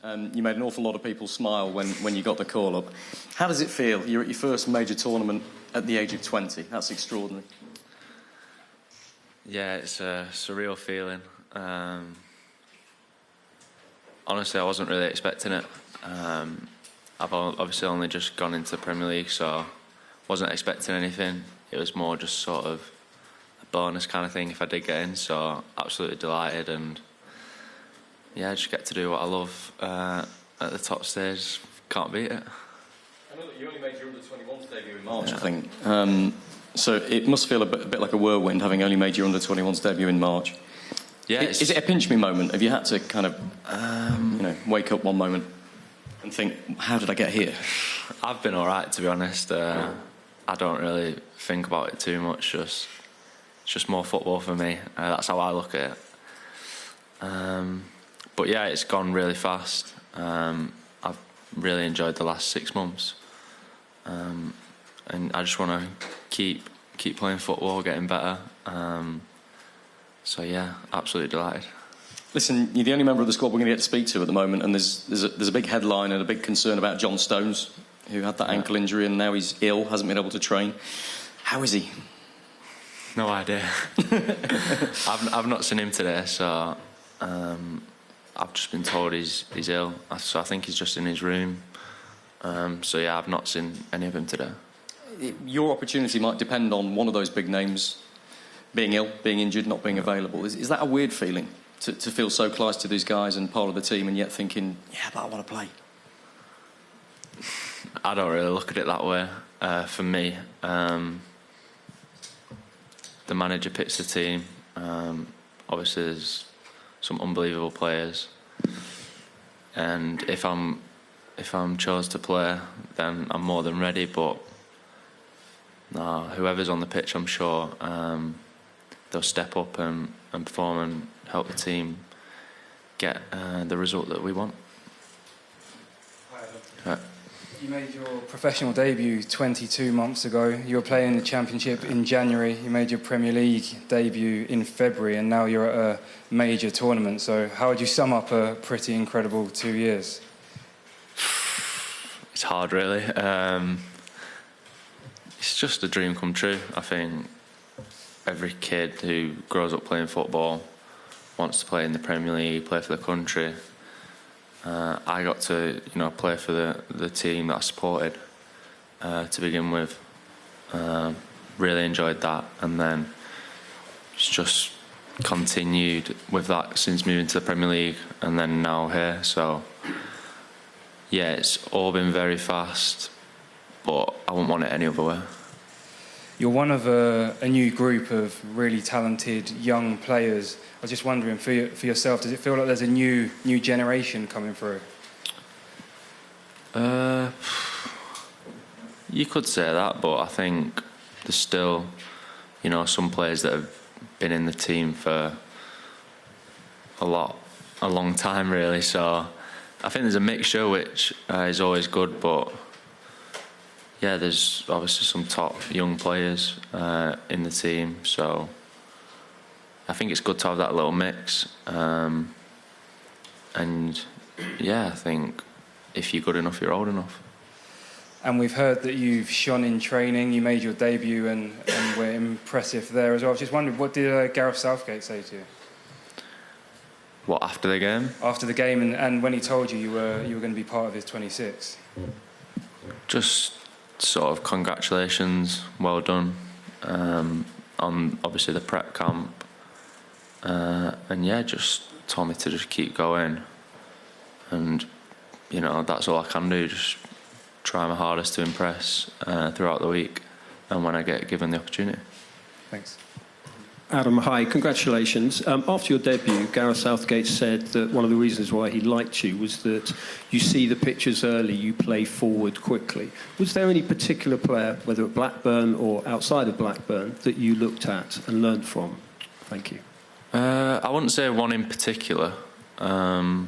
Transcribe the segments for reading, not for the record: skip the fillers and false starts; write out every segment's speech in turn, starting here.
You made an awful lot of people smile when you got the call up. How does it feel? You're at your first major tournament at the age of 20. That's extraordinary. Yeah, it's a surreal feeling. Honestly, I wasn't really expecting it. I've obviously only just gone into the Premier League, so wasn't expecting anything. It was more just sort of a bonus kind of thing if I did get in, so absolutely delighted, and yeah, just get to do what I love at the top stage. Can't beat it. I know that you only made your under-21s debut in March, I think. So it must feel a bit like a whirlwind, having only made your under-21s debut in March. Yeah. Is it a pinch me moment? Have you had to kind of, wake up one moment and think, how did I get here? I've been all right, to be honest. I don't really think about it too much. It's just more football for me. That's how I look at it. But yeah, it's gone really fast. I've really enjoyed the last 6 months, and I just want to keep playing football, getting better. So yeah, absolutely delighted. Listen, you're the only member of the squad we're going to get to speak to at the moment, and there's a big headline and a big concern about John Stones, who had that ankle injury and now he's ill, hasn't been able to train. How is he? No idea. I've not seen him today, so I've just been told he's ill. So I think he's just in his room. So yeah, I've not seen any of him today. Your opportunity might depend on one of those big names being ill, being injured, not being available. Is that a weird feeling, to feel so close to these guys and part of the team, and yet thinking, yeah, but I want to play? I don't really look at it that way. For me, the manager picks the team. Obviously, there's some unbelievable players, and if I'm chose to play, then I'm more than ready. But no, whoever's on the pitch, I'm sure they'll step up and perform and help the team get the result that we want. You made your professional debut 22 months ago. You were playing in the Championship in January. You made your Premier League debut in February, and now you're at a major tournament. So how would you sum up a pretty incredible 2 years? It's hard, really. It's just a dream come true. I think every kid who grows up playing football wants to play in the Premier League, play for the country. I got to, play for the team that I supported to begin with. Really enjoyed that, and then it's just continued with that since moving to the Premier League, and then now here. So yeah, it's all been very fast, but I wouldn't want it any other way. You're one of a new group of really talented young players. I was just wondering, for yourself, does it feel like there's a new generation coming through? You could say that, but I think there's still, some players that have been in the team for a long time, really. So I think there's a mixture, which is always good, but yeah, there's obviously some top young players in the team, so I think it's good to have that little mix. And yeah, I think if you're good enough, you're old enough. And we've heard that you've shone in training. You made your debut and were impressive there as well. I was just wondering, what did Gareth Southgate say to you? What, after the game? After the game, and when he told you were going to be part of his 26? Just sort of congratulations, well done, on obviously the prep camp, and yeah, just told me to just keep going, and that's all I can do, just try my hardest to impress throughout the week and when I get given the opportunity. Thanks. Adam, hi, congratulations. After your debut, Gareth Southgate said that one of the reasons why he liked you was that you see the pictures early, you play forward quickly. Was there any particular player, whether at Blackburn or outside of Blackburn, that you looked at and learned from? Thank you. I wouldn't say one in particular. I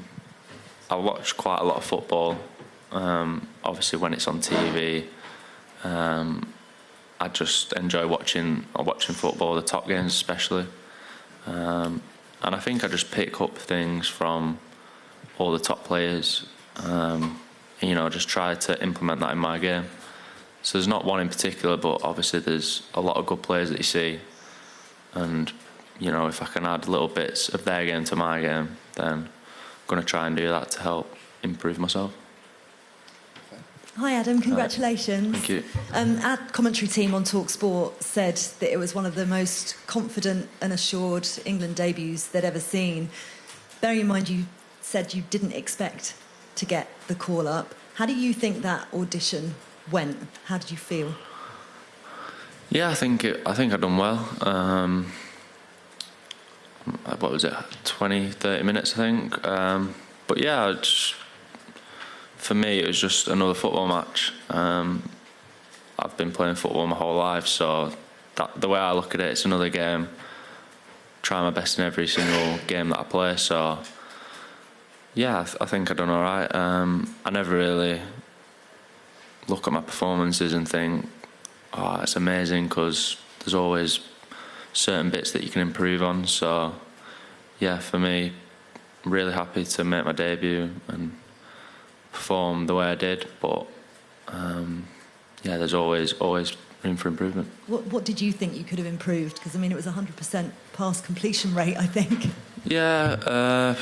watch quite a lot of football, obviously when it's on TV. I just enjoy watching football, the top games especially, and I think I just pick up things from all the top players. You know, just try to implement that in my game. So there's not one in particular, but obviously there's a lot of good players that you see, and you know, if I can add little bits of their game to my game, then I'm going to try and do that to help improve myself. Hi Adam, congratulations. Thank you. Our commentary team on TalkSport said that it was one of the most confident and assured England debuts they'd ever seen. Bearing in mind you said you didn't expect to get the call up, how do you think that audition went? How did you feel? Yeah, I think I've done well. What was it, 20, 30 minutes, I think. But yeah, for me, it was just another football match. I've been playing football my whole life, so the way I look at it, it's another game. Try my best in every single game that I play. So yeah, I think I've done all right. I never really look at my performances and think, oh, it's amazing, because there's always certain bits that you can improve on. So yeah, for me, really happy to make my debut and perform the way I did, but yeah, there's always room for improvement. What did you think you could have improved? Because I mean, it was 100% pass completion rate, I think. Yeah,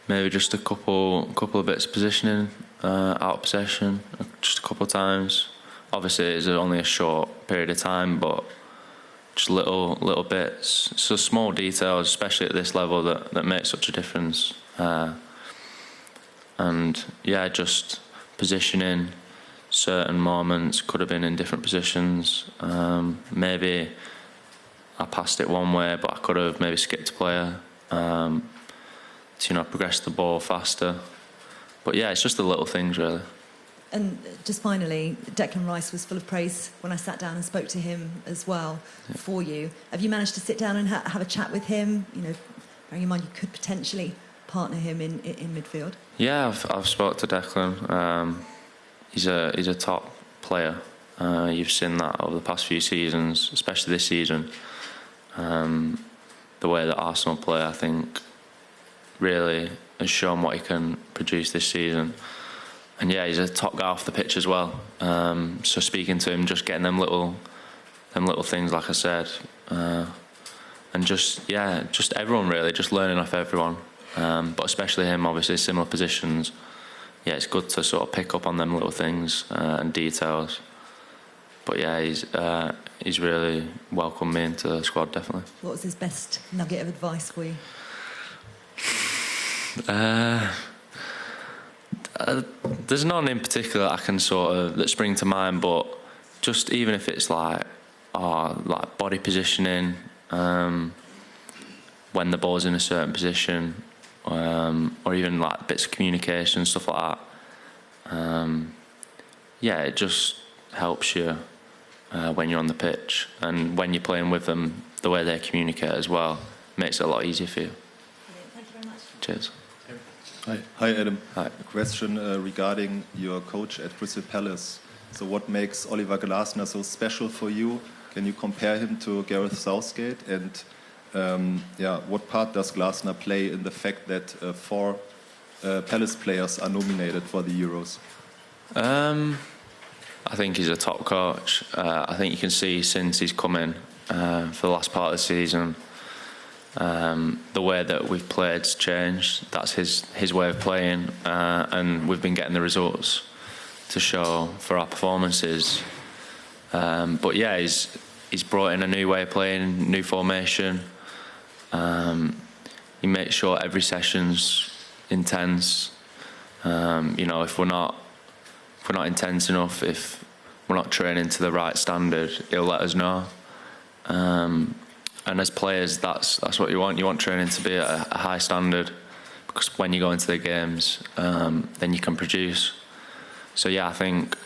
maybe just a couple of bits of positioning, out of possession, just a couple of times. Obviously, it's only a short period of time, but just little bits, so small details, especially at this level, that make such a difference. And yeah, just positioning, certain moments could have been in different positions. Maybe I passed it one way, but I could have maybe skipped a player to, you know, progress the ball faster. But yeah, it's just the little things, really. And just finally, Declan Rice was full of praise when I sat down and spoke to him as well for you. Have you managed to sit down and have a chat with him? You know, bearing in mind you could potentially partner him in midfield. Yeah, I've spoke to Declan. He's a top player. You've seen that over the past few seasons, especially this season. The way that Arsenal play, I think, really has shown what he can produce this season. And yeah, he's a top guy off the pitch as well. So speaking to him, just getting them little things, like I said, and just everyone really, just learning off everyone. But especially him, obviously similar positions. Yeah, it's good to sort of pick up on them little things and details. But yeah, he's really welcomed me into the squad, definitely. What was his best nugget of advice for you? There's none in particular I can that spring to mind, but just even if it's like body positioning, when the ball's in a certain position, or even like bits of communication, stuff like that. Yeah, it just helps you when you're on the pitch, and when you're playing with them, the way they communicate as well makes it a lot easier for you. Brilliant. Thank you very much. Cheers. Hi Adam. Hi. A question regarding your coach at Crystal Palace. So what makes Oliver Glasner so special for you? Can you compare him to Gareth Southgate? And what part does Glasner play in the fact that 4 Palace players are nominated for the Euros? I think he's a top coach. I think you can see since he's come in for the last part of the season, the way that we've played's changed. That's his way of playing, and we've been getting the results to show for our performances. But yeah, he's brought in a new way of playing, new formation. He makes sure every session's intense. You know, if we're not intense enough, if we're not training to the right standard, he'll let us know. And as players, that's what you want. You want training to be at a high standard, because when you go into the games, then you can produce. So yeah, I think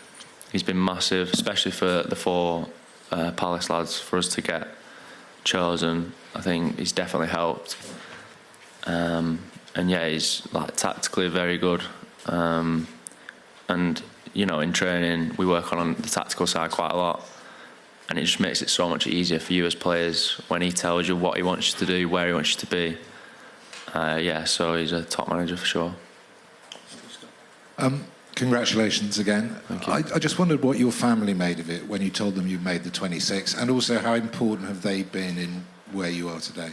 he's been massive, especially for the 4 Palace lads, for us to get chosen. I think he's definitely helped. And yeah, he's like tactically very good. And you know, in training, we work on the tactical side quite a lot. And it just makes it so much easier for you as players when he tells you what he wants you to do, where he wants you to be. So he's a top manager for sure. Congratulations again. Thank you. I just wondered what your family made of it when you told them you made the 26, and also how important have they been in where you are today?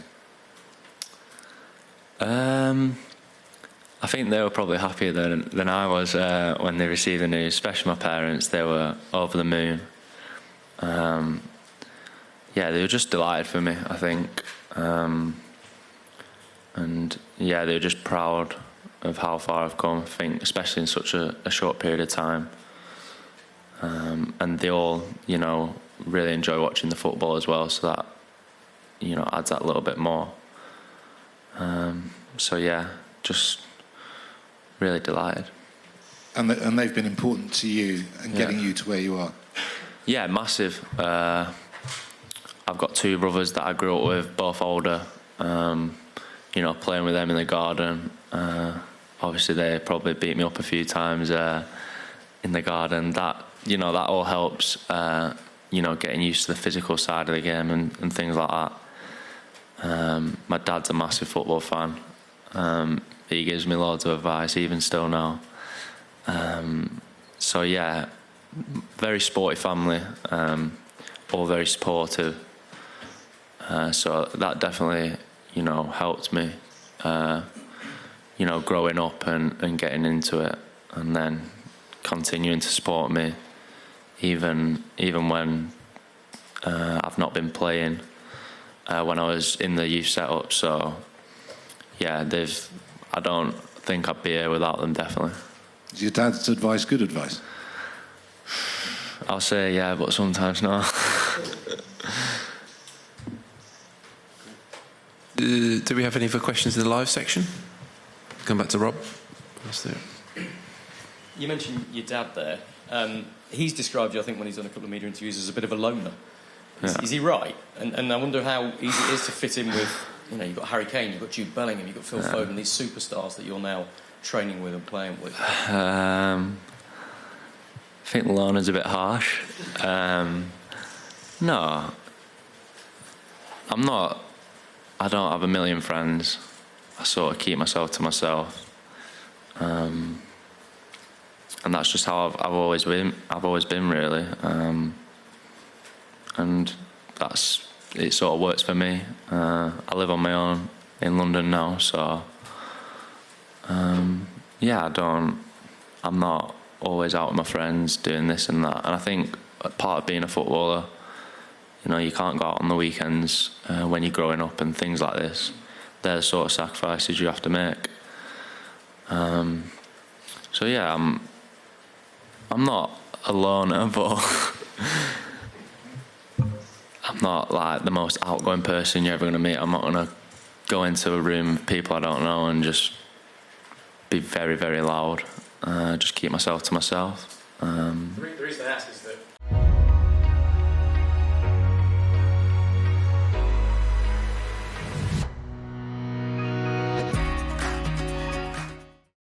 I think they were probably happier than I was when they received the news, especially my parents. They were over the moon. They were just delighted for me, I think. They were just proud of how far I've come, I think, especially in such a short period of time. And they all, really enjoy watching the football as well, so that, adds that little bit more. Just really delighted. And they've been important to you and getting you to where you are? Yeah, massive. I've got 2 brothers that I grew up with, both older, playing with them in the garden. Obviously, they probably beat me up a few times in the garden. That all helps, getting used to the physical side of the game and things like that. My dad's a massive football fan. He gives me loads of advice, even still now. Very sporty family, all very supportive. So that definitely, helped me, growing up and getting into it, and then continuing to support me, even when I've not been playing, when I was in the youth setup. So, I don't think I'd be here without them, definitely. Is your dad's advice good advice? I'll say yeah, but sometimes no. Do we have any other questions in the live section? Come back to Rob. That's there. You mentioned your dad there. He's described you, I think, when he's done a couple of media interviews, as a bit of a loner. Is he right? And I wonder how easy it is to fit in with, you've got Harry Kane, you've got Jude Bellingham, you've got Phil Foden, these superstars that you're now training with and playing with. I think loner's a bit harsh. No, I'm not. I don't have a million friends. I sort of keep myself to myself, and that's just how I've always been. I've always been, really, and it sort of works for me. I live on my own in London now, so I'm not always out with my friends doing this and that. And I think part of being a footballer, you can't go out on the weekends when you're growing up and things like this. They're the sort of sacrifices you have to make. I'm not a loner, but I'm not like the most outgoing person you're ever going to meet. I'm not going to go into a room with people I don't know and just be very, very loud. Just keep myself to myself.